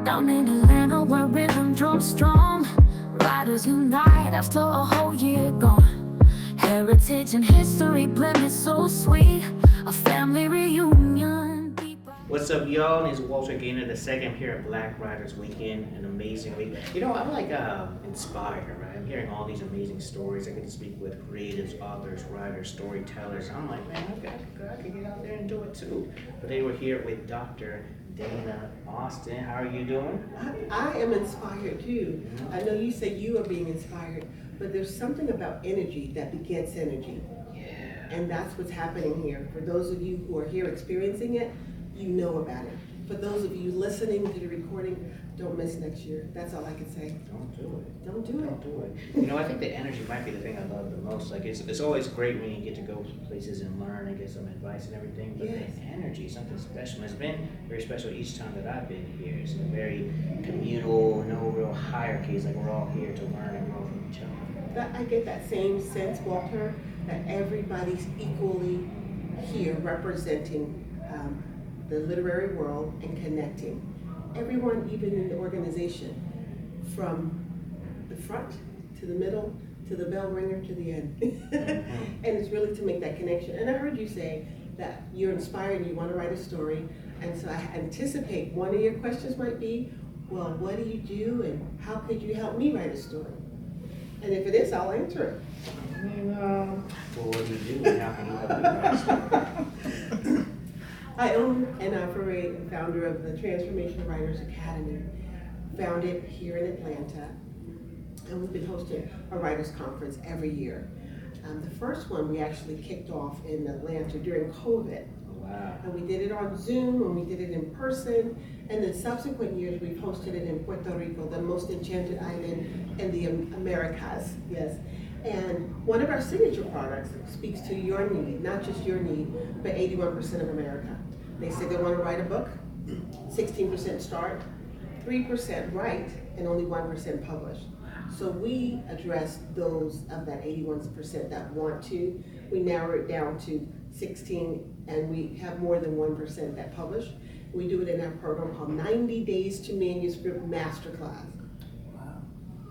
Down in Atlanta where rhythm drums strong, riders unite after a whole year gone. Heritage and history blended so sweet, a family reunion. What's up, y'all? It's Walter Gaynor, the second here at Black Writers Weekend, an amazing week. You know, I'm like inspired, right? I'm hearing all these amazing stories. I get to speak with creatives, authors, writers, storytellers. I'm like, man, I could get out there and do it too. But they were here with Dr. Dana Austin. How are you doing? I am inspired too. Mm-hmm. I know you say you are being inspired, but there's something about energy that begets energy. Yeah. And that's what's happening here. For those of you who are here experiencing it, you know about it. For those of you listening to the recording, don't miss next year. That's all I can say. Don't do it. Don't do it. Don't do it. You know, I think the energy might be the thing I love the most. Like, it's always great when you get to go places and learn and get some advice and everything, but yes. The energy, something special. It's been very special each time that I've been here. It's very communal, no real hierarchies. Like, we're all here to learn and grow from each other. I get that same sense, Walter, that everybody's equally here representing the literary world and connecting. Everyone, even in the organization, from the front to the middle to the bell ringer to the end. And it's really to make that connection. And I heard you say that you're inspired and you want to write a story. And so I anticipate one of your questions might be, well, what do you do and how could you help me write a story? And if it is, I'll answer it. Well, what do you do and how can you help me write a story? I own and operate and founder of the Transformational Writers Academy, founded here in Atlanta, and we've been hosting a writers conference every year. The first one we actually kicked off in Atlanta during COVID. Wow. And we did it on Zoom and we did it in person, and then subsequent years we've hosted it in Puerto Rico, the most enchanted island in the Americas, yes. And one of our signature products speaks to your need, not just your need, but 81% of America. They say they want to write a book, 16% start, 3% write, and only 1% publish. So we address those of that 81% that want to. We narrow it down to 16, and we have more than 1% that publish. We do it in our program called 90 Days to Manuscript Masterclass.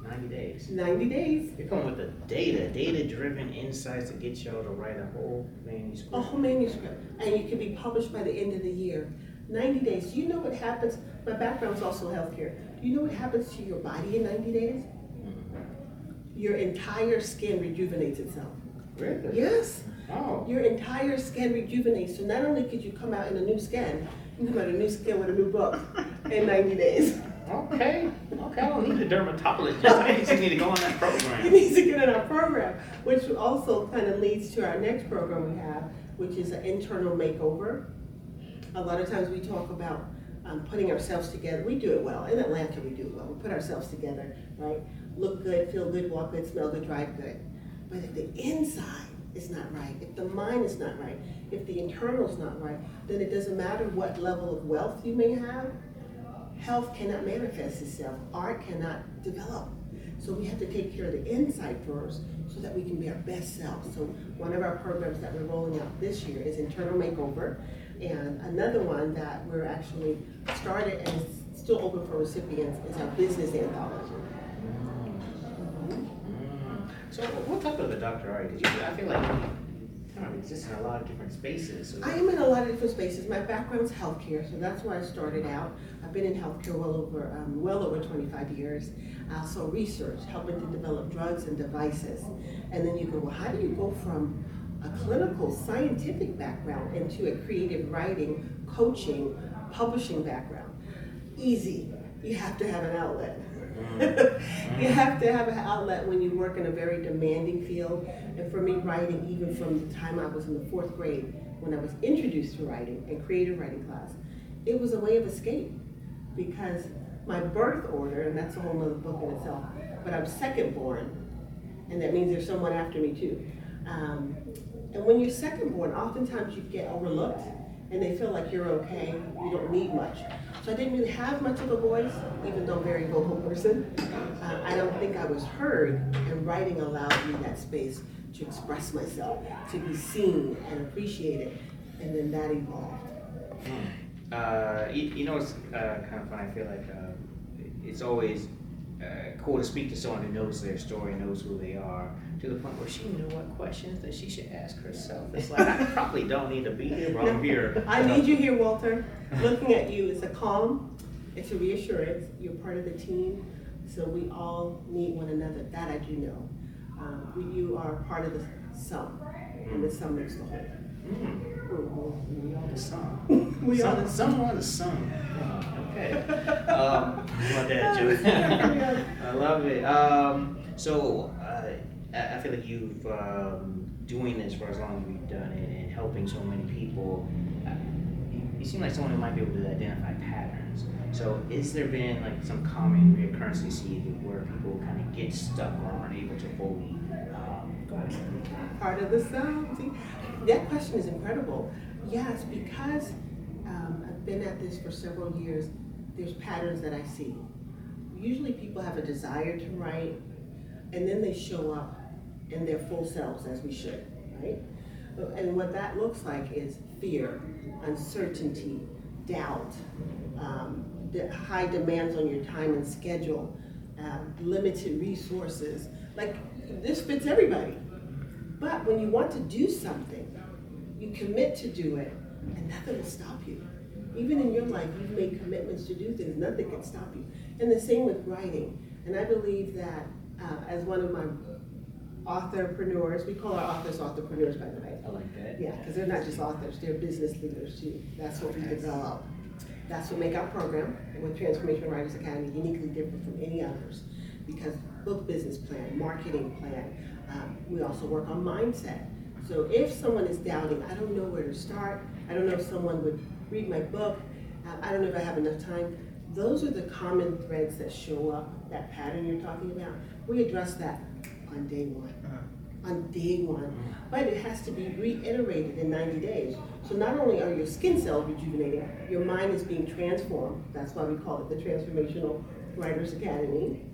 90 days. 90 days. You're coming with the data-driven insights to get y'all to write a whole manuscript. A whole manuscript. And you can be published by the end of the year. 90 days. Do you know what happens? My background's also healthcare. Do you know what happens to your body in 90 days? Mm-hmm. Your entire skin rejuvenates itself. Really? Yes. Oh. Your entire skin rejuvenates. So not only could you come out in a new skin, you come out a new skin with a new book in 90 days. Okay, I don't need a dermatologist. I just need to go on that program. You need to get on our program, which also kind of leads to our next program we have, which is an internal makeover. A lot of times we talk about putting ourselves together. We do it well. In Atlanta, we do it well. We put ourselves together, right? Look good, feel good, walk good, smell good, drive good. But if the inside is not right, if the mind is not right, if the internal is not right, then it doesn't matter what level of wealth you may have. Health cannot manifest itself. Art cannot develop. So we have to take care of the inside first so that we can be our best selves. So one of our programs that we're rolling out this year is Internal Makeover. And another one that we're actually started and is still open for recipients is our business anthology. So what type of a doctor are you? Because I feel like you kind of exist in a lot of different spaces. So I am in a lot of different spaces. My background's healthcare, so that's where I started out. I've been in healthcare well over 25 years. I also research, helping to develop drugs and devices. And then you go, well, how do you go from a clinical scientific background into a creative writing, coaching, publishing background? Easy. You have to have an outlet. You have to have an outlet when you work in a very demanding field. And for me, writing, even from the time I was in the 4th grade, when I was introduced to writing and creative writing class, it was a way of escape. Because my birth order, and that's a whole other book in itself, but I'm second born, and that means there's someone after me too. And when you're second born, oftentimes you get overlooked, and they feel like you're okay, you don't need much. So I didn't really have much of a voice, even though I'm a very vocal person. I don't think I was heard, and writing allowed me that space to express myself, to be seen and appreciated, and then that evolved. It's kind of fun. I feel like it's always cool to speak to someone who knows their story, knows who they are, to the point where she knew what questions that she should ask herself. It's like, I probably don't need to be here, but I'm here. I need you here, Walter. Looking at you is a calm, it's a reassurance. You're part of the team, so we all need one another. That I do know. You are part of the sum, and the sum makes the whole. We are the sum. We are the Some are the sum. Okay. Love that joke. I love it. So I feel like you've doing this for as long as you've done it and helping so many people. You seem like someone who might be able to identify patterns. So, is there been like some common reoccurrence you see where people kind of get stuck or aren't able to fully go ahead? Part of the sum. See, that question is incredible. Yes, because I've been at this for several years. There's patterns that I see. Usually, people have a desire to write, and then they show up in their full selves, as we should, right? And what that looks like is fear, uncertainty, doubt, the high demands on your time and schedule, limited resources. Like, this fits everybody. But when you want to do something, you commit to do it, and nothing will stop you. Even in your life, you've made commitments to do things, nothing can stop you. And the same with writing. And I believe that as one of my authorpreneurs, we call our authors authorpreneurs, by the way. I like that. Yeah, because they're not just authors, they're business leaders too. That's what we develop. That's what make our program with Transformational Writers Academy uniquely different from any others. Because book business plan, marketing plan, we also work on mindset. So if someone is doubting, I don't know where to start, I don't know if someone would read my book, I don't know if I have enough time, those are the common threads that show up, that pattern you're talking about. We address that on day one. On day one. But it has to be reiterated in 90 days. So not only are your skin cells rejuvenating, your mind is being transformed. That's why we call it the Transformational Writers Academy.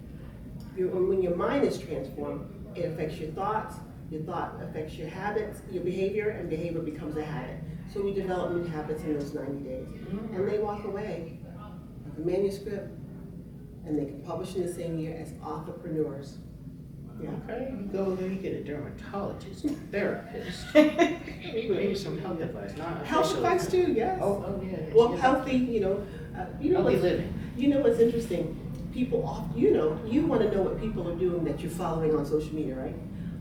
When your mind is transformed, it affects your thoughts affects your habits, your behavior, and behavior becomes a habit. So we develop new habits in those 90 days. And they walk away with a manuscript, and they can publish in the same year as authorpreneurs. Yeah. Okay, you go there, you get a dermatologist, a therapist, maybe some health advice. Not Health advice too, yes. Oh yeah. Well, healthy, Healthy living. You know what's interesting? People often, you want to know what people are doing that you're following on social media, right?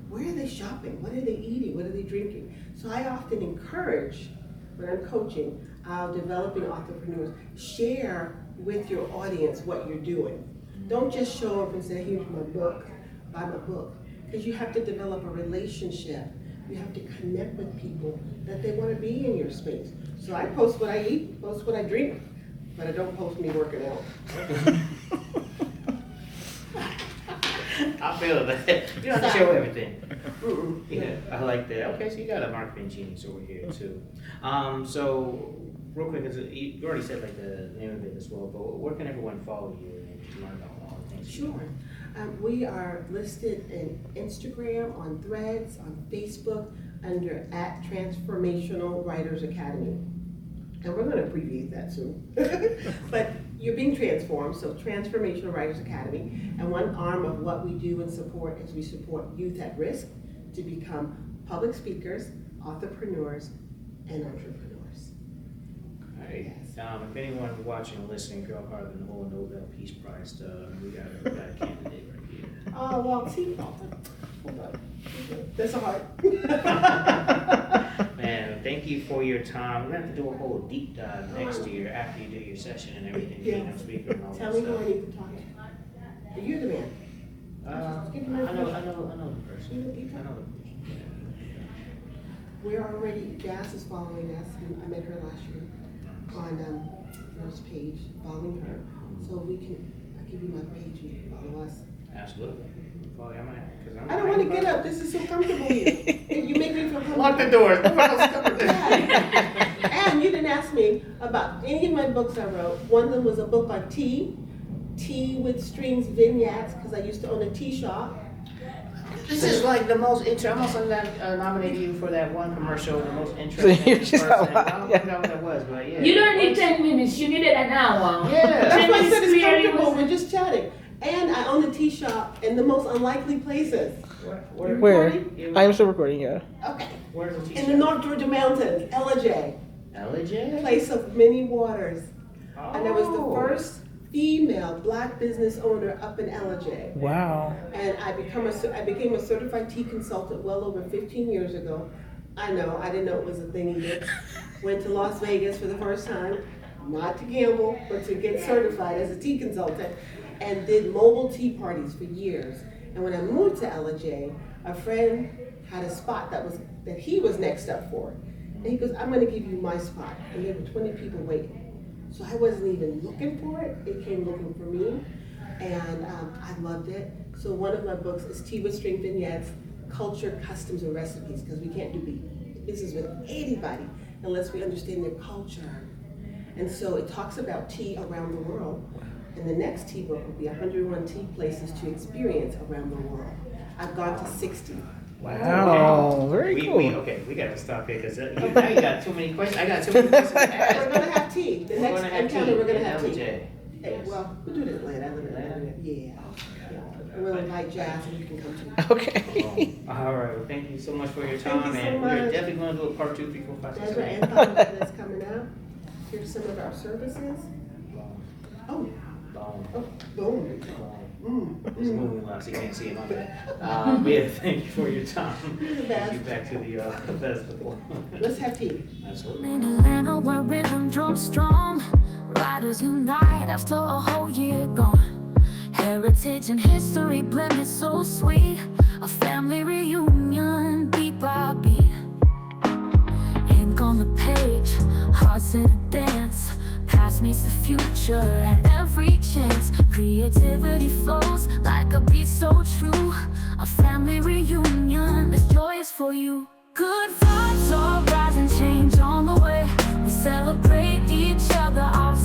Where are they shopping? What are they eating? What are they drinking? So I often encourage, when I'm coaching, our developing entrepreneurs, share with your audience what you're doing. Don't just show up and say, here's my book, buy my book. Because you have to develop a relationship. You have to connect with people that they want to be in your space. So I post what I eat, post what I drink, but I don't post me working out. I feel that. You don't have to show everything. Yeah, I like that. Okay, so you got a marketing genius over here too. So real quick, you already said like the name of it as well, but where can everyone follow you and learn about all the things? Sure. We are listed in Instagram, on Threads, on Facebook, under @Transformational Writers Academy. And we're going to abbreviate that soon. But you're being transformed, so Transformational Writers Academy. And one arm of what we do and support is we support youth at risk to become public speakers, authorpreneurs, and entrepreneurs. All right. Yes. If anyone watching or listening, if you're part of the whole Nobel Peace Prize, we got a candidate right here. Oh, well, see, hold on. That's a heart. Man, thank you for your time. We're gonna have to do a whole deep dive next year after you do your session and everything. Yes. Keynote speaker and all Tell that me who I stuff. need to talk to. You're the man. I know the person. You know people? I know the person. We're already, Jazz is following us. I met her last year on first page, following her. So I'll give you my page and you can follow us. Absolutely. Well, I don't want to get up. This is so comfortable here. You make me feel comfortable. Lock the doors. And you didn't ask me about any of my books I wrote. One of them was a book on tea with strings vignettes, because I used to own a tea shop. This is like the most interesting. I almost nominated you for that one commercial, the most you're interesting just person. like, I don't know what that was, but yeah. You don't need 10 minutes, you needed an hour. Yeah. That's why I said it's Clearly comfortable, was- we're just chatting. And I own a tea shop in the most unlikely places. Where? I am still recording, yeah. Okay. Where's the In the North Georgia mountains, LJ, LJ? place of many waters. Oh. And I was the first female black business owner up in LJ. Wow. And I became a certified tea consultant well over 15 years ago. I know, I didn't know it was a thing either. Went to Las Vegas for the first time, not to gamble, but to get certified as a tea consultant, and did mobile tea parties for years. And when I moved to LJ, a friend had a spot that he was next up for. And he goes, I'm gonna give you my spot. And there were 20 people waiting. So I wasn't even looking for it, it came looking for me. And I loved it. So one of my books is Tea with String Vignettes, Culture, Customs, and Recipes, because we can't do business with anybody unless we understand their culture. And so it talks about tea around the world. And the next tea book will be 101 tea places to experience around the world. I've gone to 60. Wow, very cool. Okay, we gotta stop here because now you got too many questions. I got too many questions to ask. We're gonna have tea. The We're next gonna have encounter, we're gonna tea have in tea. LJ. Hey, well, we'll do it in Atlanta. I live in Atlanta. Yeah. And we'll invite Jazz and you can come too. Okay. All right, well, thank you so much for your Thank time, you so and much. we're definitely going to do a part 2, 3, 4, 5, 6, There's our 7. anthology that's coming out. Here's some of our services. Oh, boom. It's moving loud, so you can't see it. My bad. Yeah, thank you for your time. You're the best. Thank you back to the festival. Let's have tea. Absolutely. In Atlanta where rhythm drums strong, riders unite after a whole year gone. Heritage and history blended so sweet, a family reunion beat by beat. Ink on the page, hearts in a dance, past meets the future at every chance. Creativity flows like a beat so true, a family reunion, this joy is for you. Good vibes all rise and change on the way, we celebrate each other, our